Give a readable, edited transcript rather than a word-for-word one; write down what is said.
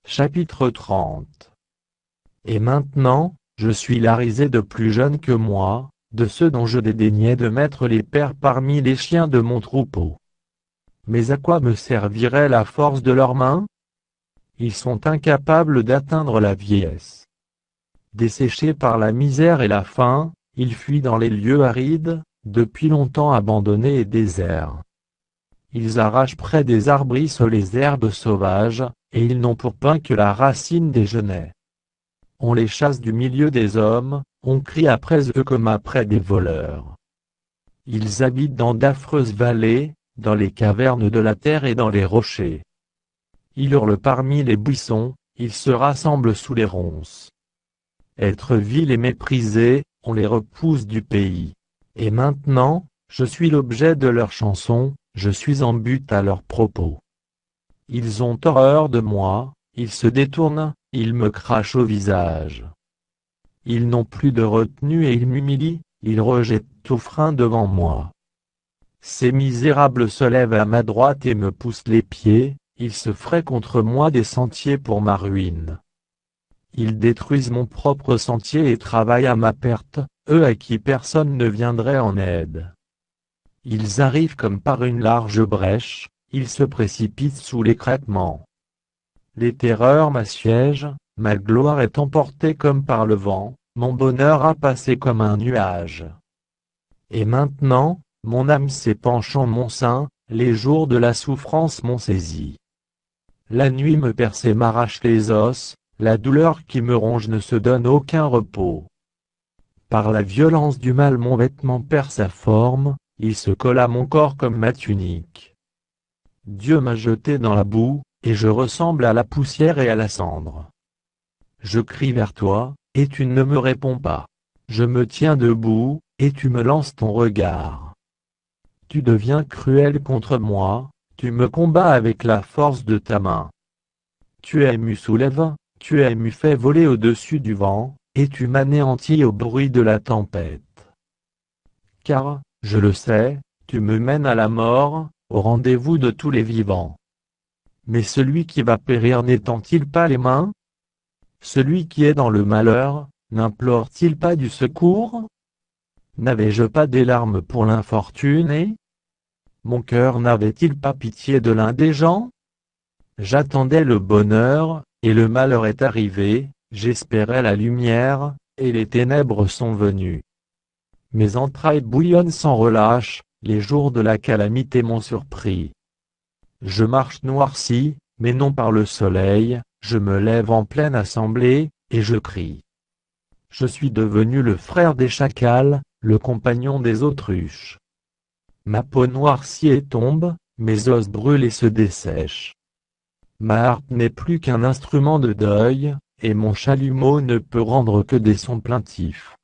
Chapitre 30. Et maintenant, je suis la risée de plus jeunes que moi, de ceux dont je dédaignais de mettre les pères parmi les chiens de mon troupeau. Mais à quoi me servirait la force de leurs mains? Ils sont incapables d'atteindre la vieillesse. Desséchés par la misère et la faim, ils fuient dans les lieux arides, depuis longtemps abandonnés et déserts. Ils arrachent près des arbrisses les herbes sauvages, et ils n'ont pour pain que la racine des genêts. On les chasse du milieu des hommes, on crie après eux comme après des voleurs. Ils habitent dans d'affreuses vallées, dans les cavernes de la terre et dans les rochers. Ils hurlent parmi les buissons, ils se rassemblent sous les ronces. Être vils et méprisés, on les repousse du pays. Et maintenant, je suis l'objet de leurs chansons, je suis en but à leurs propos. Ils ont horreur de moi, ils se détournent, ils me crachent au visage. Ils n'ont plus de retenue et ils m'humilient, ils rejettent tout frein devant moi. Ces misérables se lèvent à ma droite et me poussent les pieds, ils se fraient contre moi des sentiers pour ma ruine. Ils détruisent mon propre sentier et travaillent à ma perte, eux à qui personne ne viendrait en aide. Ils arrivent comme par une large brèche, ils se précipitent sous l'écrêtement. Les terreurs m'assiègent, ma gloire est emportée comme par le vent, mon bonheur a passé comme un nuage. Et maintenant, mon âme s'épanche en mon sein, les jours de la souffrance m'ont saisi. La nuit me perce et m'arrache les os, la douleur qui me ronge ne se donne aucun repos. Par la violence du mal mon vêtement perd sa forme, il se colle à mon corps comme ma tunique. Dieu m'a jeté dans la boue, et je ressemble à la poussière et à la cendre. Je crie vers toi, et tu ne me réponds pas. Je me tiens debout, et tu me lances ton regard. Tu deviens cruel contre moi, tu me combats avec la force de ta main. Tu m'as soulève, tu m'as fait voler au-dessus du vent, et tu m'anéantis au bruit de la tempête. Car, je le sais, tu me mènes à la mort, au rendez-vous de tous les vivants. Mais celui qui va périr n'étend-il pas les mains? Celui qui est dans le malheur, n'implore-t-il pas du secours? N'avais-je pas des larmes pour l'infortuné? Mon cœur n'avait-il pas pitié de l'indigent? J'attendais le bonheur, et le malheur est arrivé, j'espérais la lumière, et les ténèbres sont venues. Mes entrailles bouillonnent sans relâche, les jours de la calamité m'ont surpris. Je marche noirci, mais non par le soleil, je me lève en pleine assemblée, et je crie. Je suis devenu le frère des chacals, le compagnon des autruches. Ma peau noircit et tombe, mes os brûlent et se dessèchent. Ma harpe n'est plus qu'un instrument de deuil, et mon chalumeau ne peut rendre que des sons plaintifs.